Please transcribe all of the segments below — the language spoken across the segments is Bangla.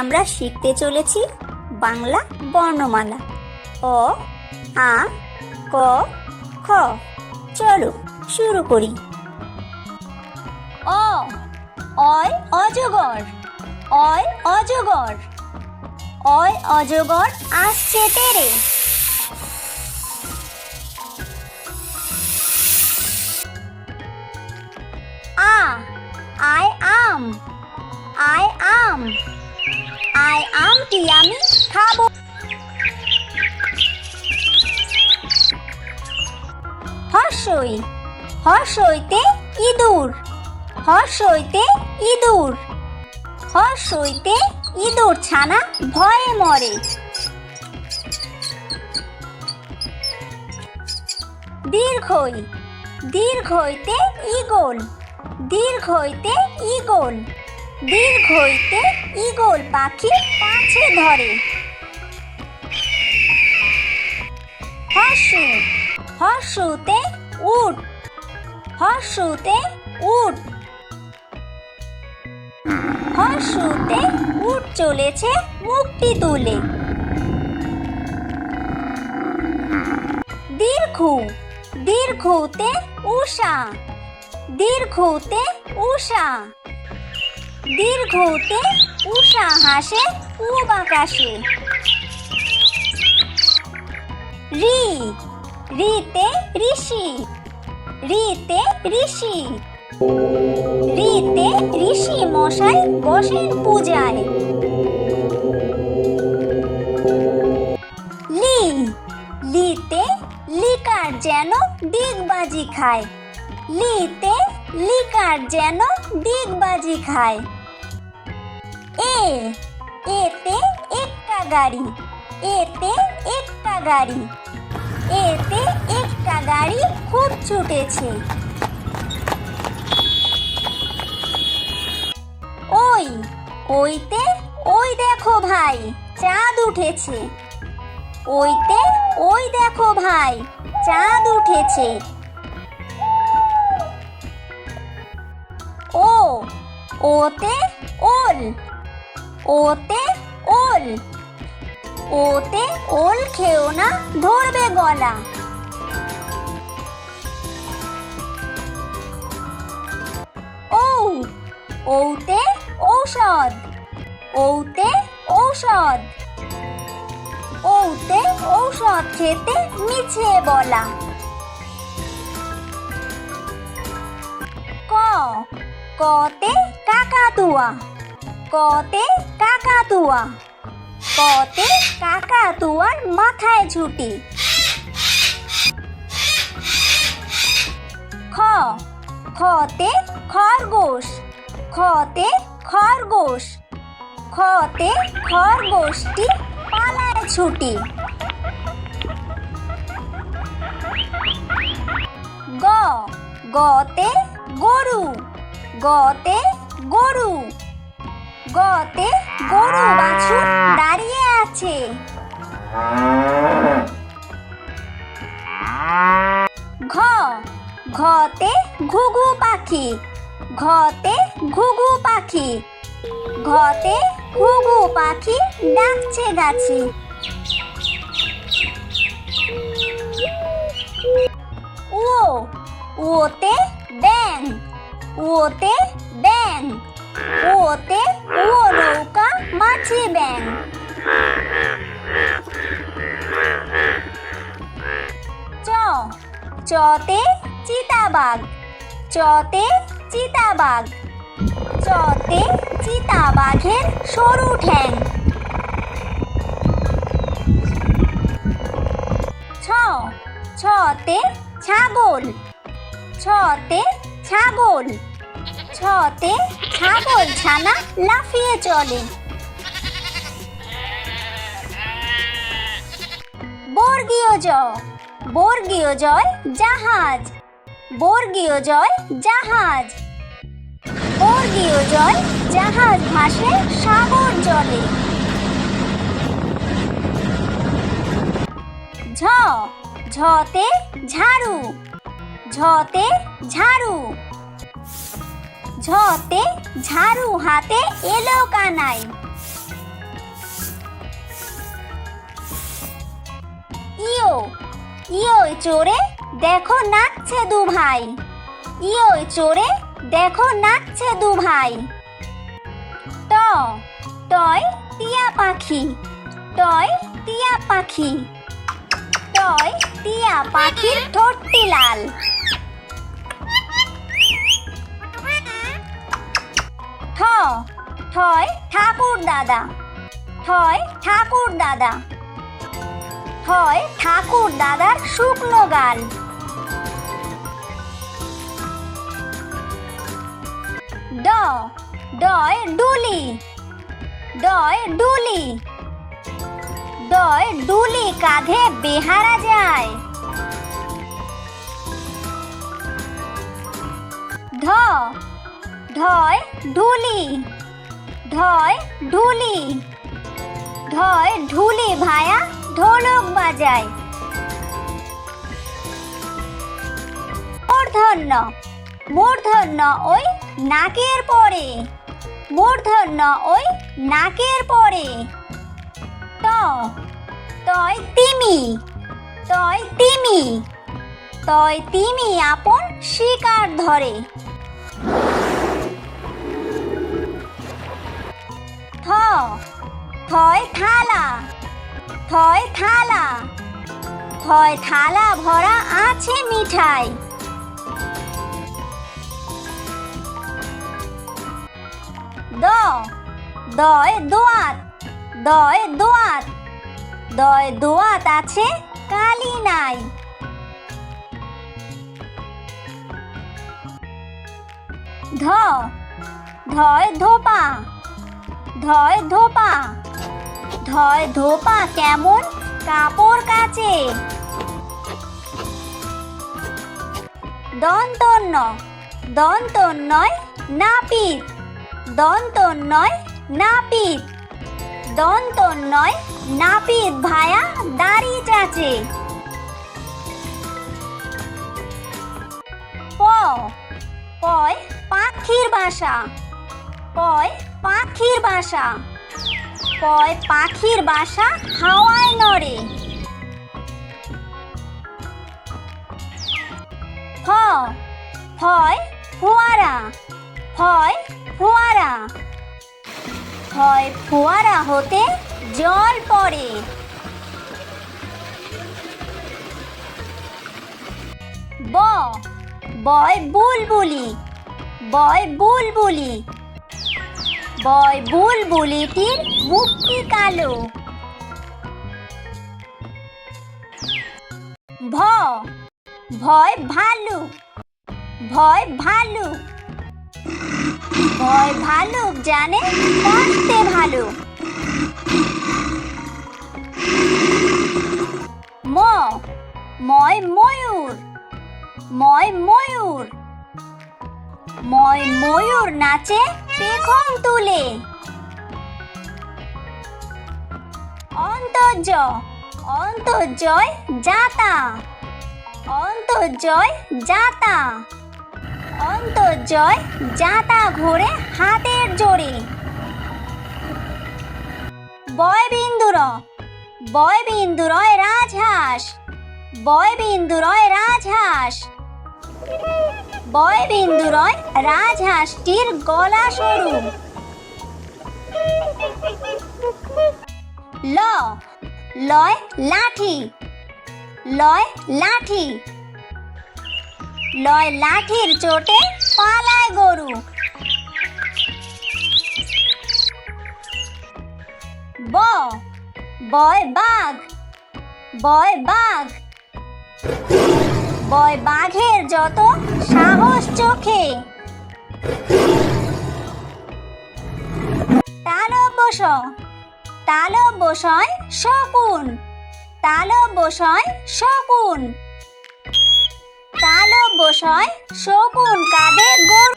আমরা শিখতে চলেছি বাংলা বর্ণমালা অ আ ক খ। চলো শুরু করি। অ অয় অজগর, অয় অজগর, অয় অজগর আসছে তেরে। আ আয় আম, আয় আম, আয় আমটি আমি খাবো। হর্ষই হর্ষইতে ইঁদুর, হর্ষইতে ইঁদুর, হর্ষইতে ইঁদুর ছানা ভয়ে মরে। দীর্ঘই দীর্ঘইতে ঈগল, দীর্ঘইতে ঈগল, দীর্ঘইতে ঈগল পাখি পাছে ধরে। হর্ষু হর্ষুতে উট, হর্ষুতে উট, হর্ষুতে উট চলেছে মুখটি তুলে। দীর্ঘু দীর্ঘুতে উষা, দীর্ঘুতে উষা, দীর্ঘুতে উষা হাসে পূব আকাশে। রি রিতে ঋষি, রিতে ঋষি, রিতে ঋষি মশাই বসেন পূজায়। লি লিতে লিকার যেন ডিগবাজি খায়, লিতে লিকার যেন ডিগবাজি খায়। এ এতে একটা গাড়ি, এতে একটা গাড়ি, এতে একটা গাড়ি খুব ছুটেছে। ওই ওইতে ওই দেখো ভাই চাঁদ উঠেছে, ওইতে ওই দেখো ভাই চাঁদ উঠেছে। ও ওতে ওল, ওতে ওল, ওতে ওল খেও না ধরবে গলা। ও ওতে ঔষধ, ওতে ঔষধ, ওতে ঔষধ খেতে মিছে বলা। ক কতে কাকাতুয়া, কতে কাকাতুয়া, কতে কাকাতুয়ার মাথায় ঝুঁটি। খ খতে খরগোশ, খতে খরগোশ, খতে খরগোশটি পালায় ছুটি। গ গতে গরু, গতে গরু, গতে গরু বাছুর দাঁড়িয়ে আছে। ঘ ঘতে ঘুঘু পাখি, ঘতে ঘুঘু পাখি, ঘতে ঘুঘু পাখি ডাকছে গাছে। ও ওতে ব্যাঙ, ওতে ব্যাঙ, ওতে ও নৌকা মাছি ব্যাঙ। চ চতে চিতাবাঘ, চতে চিতাবাঘ, চতে চিতাবাঘের সরু ঠ্যাং। ছ ছতে ছাগল, ছতে ছাগল, ছতে ছাগল ছানা লাফিয়ে চলে। বর্গীয় জ বর্গীয় জয় জাহাজ, বর্গীয় জয় জাহাজ, বর্গীয় জয় জাহাজ ভাসে সাগর জলে। ঝ ঝতে ঝাড়ু, ঝতে ঝাড়ু, ঝতে ঝাড়ু হাতে এলো কানাই। ইয়ো ইয়োয় চড়ে দেখো নাচছে দু ভাই। ইয়োয় চড়ে দেখো নাচছে দু ভাই। ট টয় টিয়া পাখি। টয় টিয়া পাখি। টয় টিয়া পাখির ঠোঁটটি লাল। ঠ ঠয় ঠাকুর দাদা। ঠয় ঠাকুর দাদা। ঠয় ঠাকুর দাদার শুকনো গাল। ড ডয় ডুলি। ডয় ডুলি। ডয় ডুলি কাঁধে বেহারা যায়। ঢ ঢয় ঢুলি। ঢয় ঢুলি। ঢয় ঢুলি ভায়া ঢোলক বাজায়। মূর্ধন্য মূর্ধন্য ওই নাকের পরে। মূর্ধন্য ওই নাকের পরে। ত তয় তিমি। তয় তিমি। তয় তিমি আপন শিকার ধরে। থ থয় থালা। থয় থালা। থয় থালা ভরা আছে মিঠাই। দ দয় দোয়াত। দয় দোয়াত। দয় দোয়াত আছে কালি নাই। ধ ধয় ধোপা। ধয় ধোপা। ধয় ধোপা কেমন কাপড় কাচে। দন্তন্য দন্তন্যয় নাপিত। দন্তন্যয় নাপিত। দন্তন্যয় নাপিত ভায়া দাড়ি চাচে। প পয় পাখির বাসা। পয় পাখির বাসা। পয় পাখির বাসা হাওয়ায় নড়ে। ফ ফয় ফোয়ারা। ফয় ফোয়ারা। ফয় ফোয়ারা হতে জল পড়ে। ব বয় বুলবুলি। বয় বুলবুলি। বয় বুলবুলিটির মুখটি কালো। ভ ভয় ভালুক। ভয় ভালুক। ভয় ভালুক জানে বাঁচতে ভালো। ম ময় ময়ূর। ময় ময়ূর। ময় ময়ূর নাচে পেখম তুলে। অন্তর্য অন্তর্জয় যাতা। অন্তর্জয় যাতা। অন্তর্জয় যাতা ঘোরে হাতের জোরে। বয়বিন্দুর বয়বিন্দুরয় রাজহাঁস। বয়বিন্দুরয় রাজহাঁস। বয়বিন্দুরয় রাজহাঁসটির গলা সরু। ল লয় লাঠি। লয় লাঠি। লয় লাঠির চোটে পালায় গরু। ব বয় বাঘ। বয় বাঘ। বয় বাঘের যত সাহস চোখে। তালব্যশ তালব্যশয় শকুন। তালব্যশয় শকুন। তালব্যশয় শকুন কাঁধে গরু।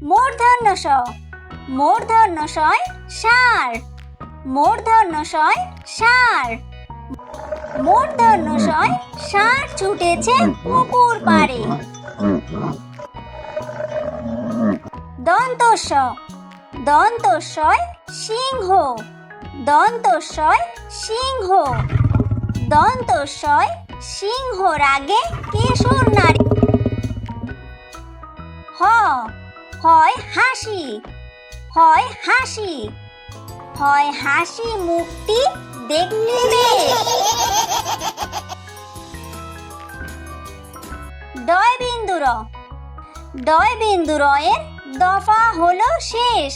মূর্ধন্য ষ মূর্ধন্য শয় ষাঁড়। মূর্ধন্য শয় ষাঁড়। মূর্ধন্য শয় ষাঁড় ছুটেছে পুকুর পাড়ে। দন্তস্ব দন্তস্বয় সিংহ। দন্তস্বয় সিংহ। দন্তস্বয় সিংহর আগে কেশর নারী। হয় হাসি। হয় হাসি। হয় হাসি মুখটি দেখতে বেশ। ডয় বিন্দু র। ডয় বিন্দু র এর দফা হলো শেষ।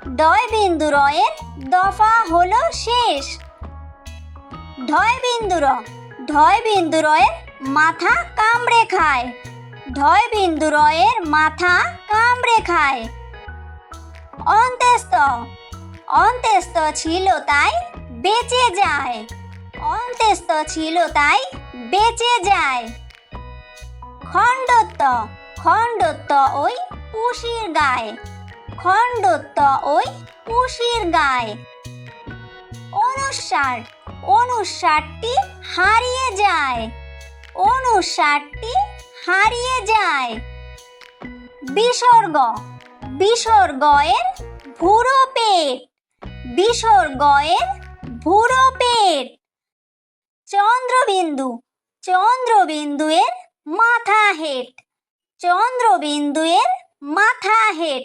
ডয় বিন্দু র এর দফা হলো শেষ। ঢয় বিন্দু র। ঢয় বিন্দু র এর মাথা কামড়ে খায়। ঢয় বিন্দু র এর মাথা কামড়ে খায়। অন্ত্যেস্ত। অন্ত্যেস্ত ছিল তাই বেঁচে যায়। অন্ত্যেস্ত ছিল তাই বেঁচে যায়। খণ্ডত্ব। খণ্ডত্ব ওই পুষির গায়। খণ্ডত্ব ওই পুষির গায়। অনুস্বার। অনুস্বারটি হারিয়ে যায়। অনুস্বারটি হারিয়ে যায়। বিসর্গ। বিসর্গ এর ভুরো পেট। বিসর্গ এর ভুরো পেট। চন্দ্রবিন্দু। চন্দ্রবিন্দু এর মাথা হেট। চন্দ্রবিন্দু এর মাথা হেট।